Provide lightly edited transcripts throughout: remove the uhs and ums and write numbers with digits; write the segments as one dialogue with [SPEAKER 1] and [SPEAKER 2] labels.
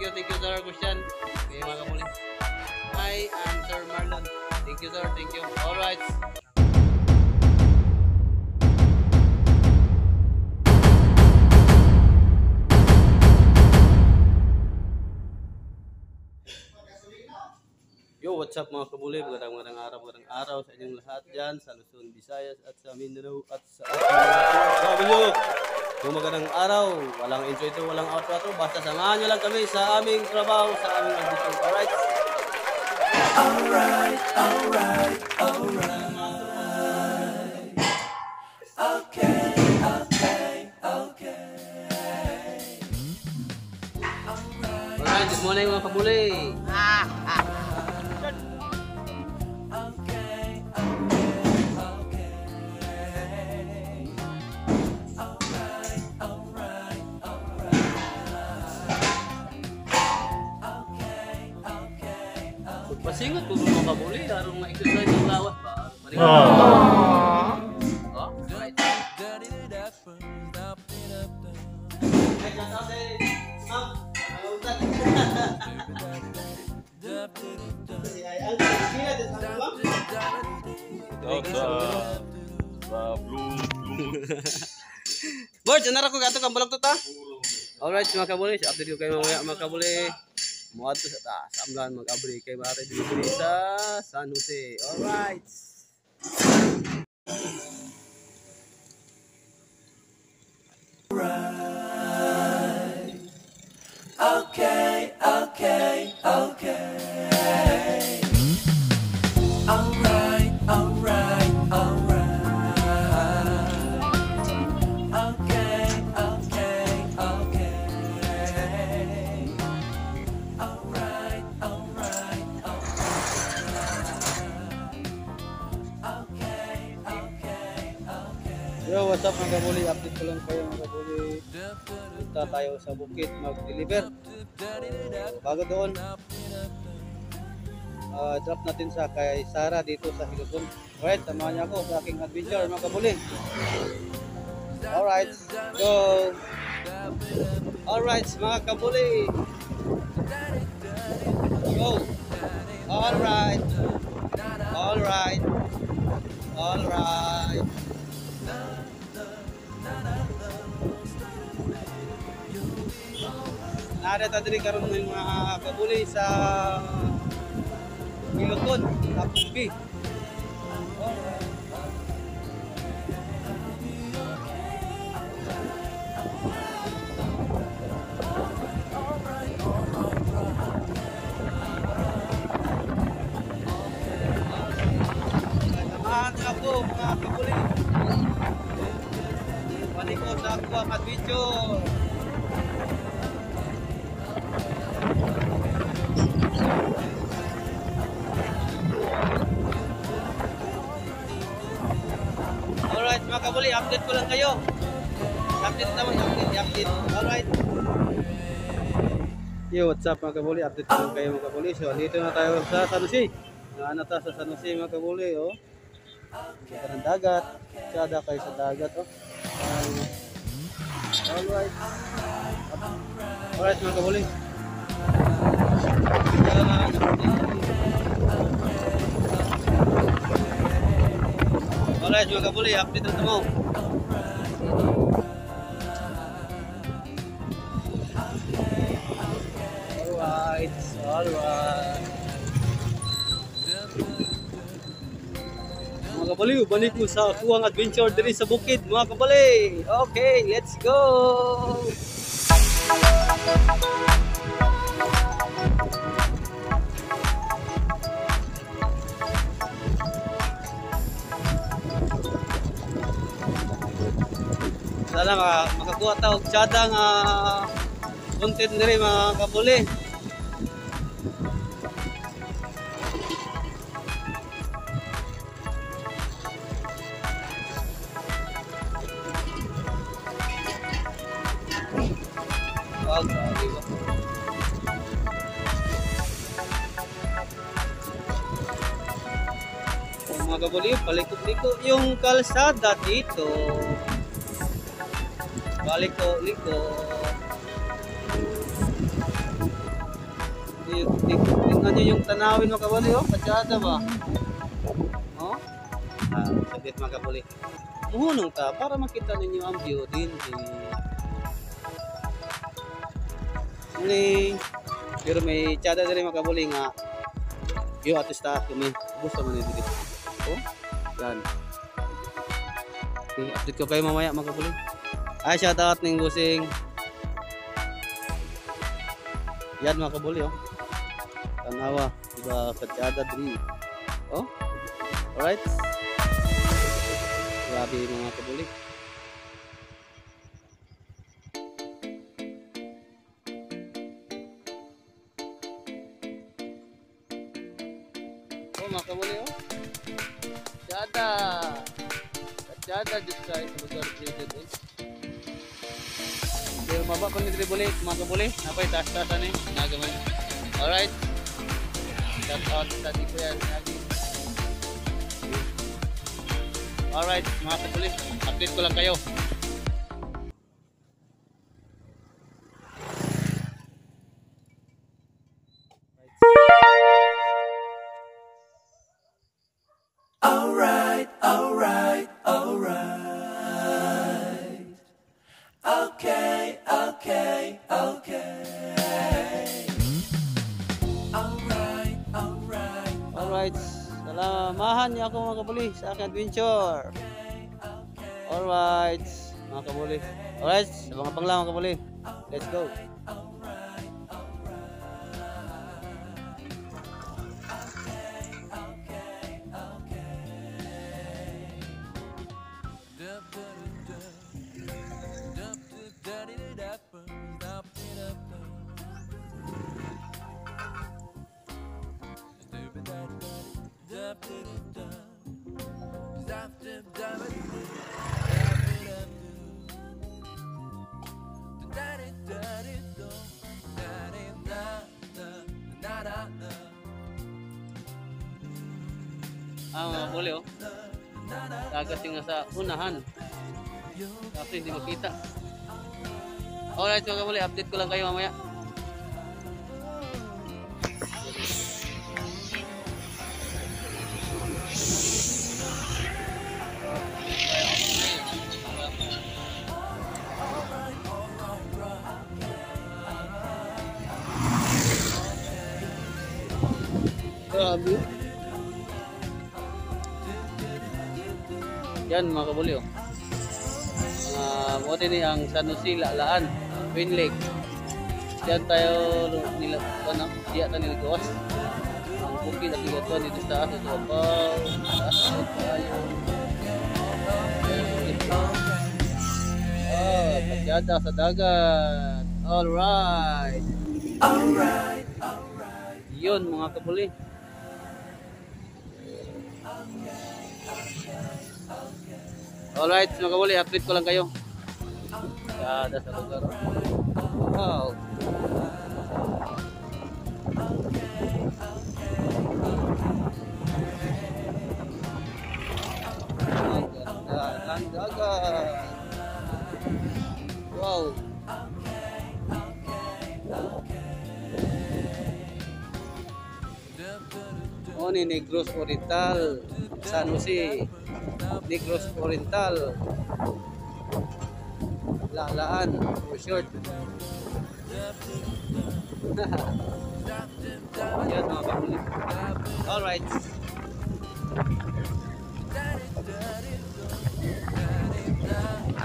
[SPEAKER 1] Thank you, sir, Christian. Okay, mga kamuli. I am Sir Marlon. Thank you, sir. Thank you. Alright. Yo, what's up mga kabuli? Magandang araw sa inyong lahat dyan sa Luzon, Visayas at sa Mindanao at sa ating Kung magandang araw, walang intro ito, walang outro, basta samahan nyo lang kami sa aming trabaho, sa aming audition. Alright?
[SPEAKER 2] Alright. Okay.
[SPEAKER 1] Alright, good morning mga kabuli. Pasingot po mga kabuli, harong ma-exercise ang lawas ba? Oh, right. Board, janara ko gato kang balak to ta? Alright mga kabuli, update ko kayo mamaya mga kabuli. Muad to sa taas, amlan mag-abri kay Mare delivery sa San Jose. Alright.
[SPEAKER 2] Okay.
[SPEAKER 1] Yo, what's up mga kabuli? Update ko lang kayo mga kabuli. Punta tayo sa bukid mag-deliver. Bago doon, drop natin sa kay Sara dito sa Hilton. Alright, samahan niya ako sa aking adventure mga kabuli. Alright, go! Alright mga kabuli. Go! Alright! Narita din karon ng mga kabuli sa Hilton, sa Pugi. Samahan niyo ako mga kabuli. Balik ko sa ako ang adventure. Alright mga kabuli, update ko lang kayo. Update. Alright. Yo, what's up mga kabuli? Update ko lang kayo mga kabuli. So, dito na tayo sa San Jose. Naana tayo sa San Jose mga kabuli, oh. Kita ng dagat. Tsada kayo sa dagat, oh. Alright. Alright mga kabuli. Alright mga kabuli, update na mo. Alright. Mga kabuli, balik ko sa kuwang adventure diri sa bukid mga kabuli. Okay, let's go! Sana makakuha tayo tsada nga content nire mga kabuli. mga kabuli, paliko-liko yung kalsada dito. Paliko-liko. Tingnan nyo yung tanawin mga kabuli, oh, patsada ba? Oh? Saglit mga kabuli. Muhunong ta para makita ninyo ang view din. Pero may tsada na rin mga kabuli nga view at taas kami. Gusto mo na dito. Oh? Yan. Okay, update ko kayo mamaya mga kabuli. Ay, shout out ng busing. Yan mga kabuli, oh. Tanawa, diba katsada diri. Oh? Alright. Grabe mga kabuli. Oh mga kabuli, oh. Katsada. Katsada dito sa lugar dito, eh. Pero maba pa ni Tribuli, mga kabuli. Napay taas-taasan eh. Nagaman. Alright. Shout out sa dito yan. Alright, mga kabuli. Update ko lang kayo.
[SPEAKER 2] Alright. Okay.
[SPEAKER 1] Alright. Salamahan niyo ako mga kabuli sa aking adventure. Alright, mga kabuli. Alright, sa mga panglang mga kabuli. Let's go. Mga kabuli, oh. Dagat yung nasa unahan. Kasi hindi makita. Alright mga kabuli, update ko lang kayo mamaya. Grabe. Yan mga kabuli, oh. Buti ni ang San Jose Laan, Twin Lake. Diyan tayo nila ano, diya tayo nilagawas. Ang bukid at nilagawan dito sa taas. Pasyada sa dagat. Alright. Yun mga kabuli. Alright, mga kabuli, update ko lang kayo. Ada sa lugar. Wow. Ang dagat. Wow. Oh, ni Negros Oriental, San Jose. Negros Oriental, Laan for short. Yan mga kabuli. Alright.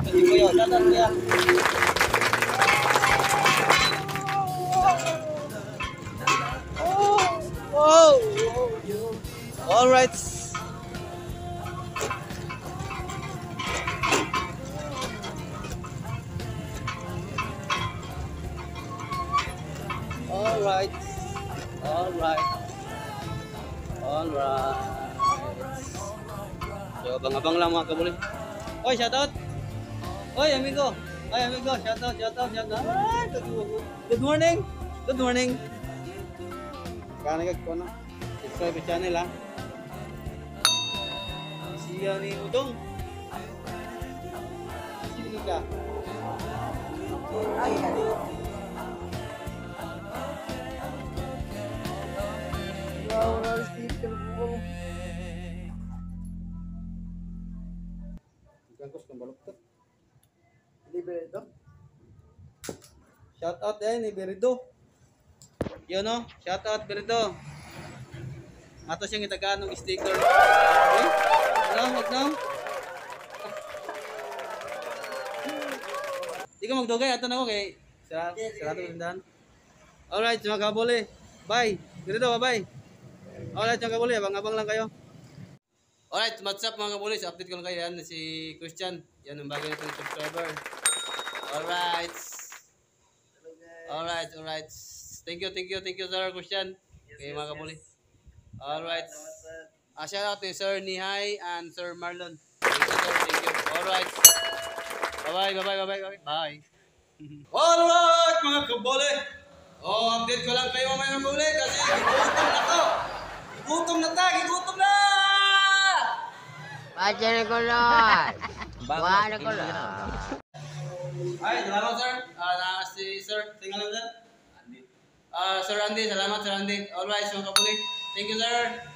[SPEAKER 1] Hindi ko yun, dadan niya. Oh, wow. Alright. Alright. So, abang-abang lang mga kabuli. Oy, shoutout. Oy, amigo. Oy, amigo, shoutout. Ay, good morning. Good morning. Kana gag ko na. Subscribe sa channel ha. Siya ni Udong. Sino ka?
[SPEAKER 3] Ay, ay. Wow, wala sticker po.
[SPEAKER 1] Gangkos kang baluktot.
[SPEAKER 3] Libre ito?
[SPEAKER 1] Shout out eh ni Berido. Yun no, shout out Berido. Ato siyang itagaan ng sticker. Okay? Ano, wag na. Di ka magdugay, ato na ako kay sarado tindahan. Alright, mga kabuli. Bye. Berido, bye. Alright, mga kabuli, abang-abang lang kayo. Alright, what's up mga kabuli? Update ko lang kayo yan, si Christian. Yan ang bagay natin subscriber. Alright. Alright. Thank you sir Christian. Okay mga kabuli. Alright. Shout out to Sir Nihay and Sir Marlon. Thank you. Alright. Bye. Alright mga kabuli. Update ko lang kayo mga kabuli kasi gutom na to. Gutom na!
[SPEAKER 4] Baca na kulot. Bawa na kulot.
[SPEAKER 1] Ay, salamat sir. Si Sir, tingnan lang sir. Sir Andy, salamat Sir Andy. Alright, mga kabuli. Thank you sir.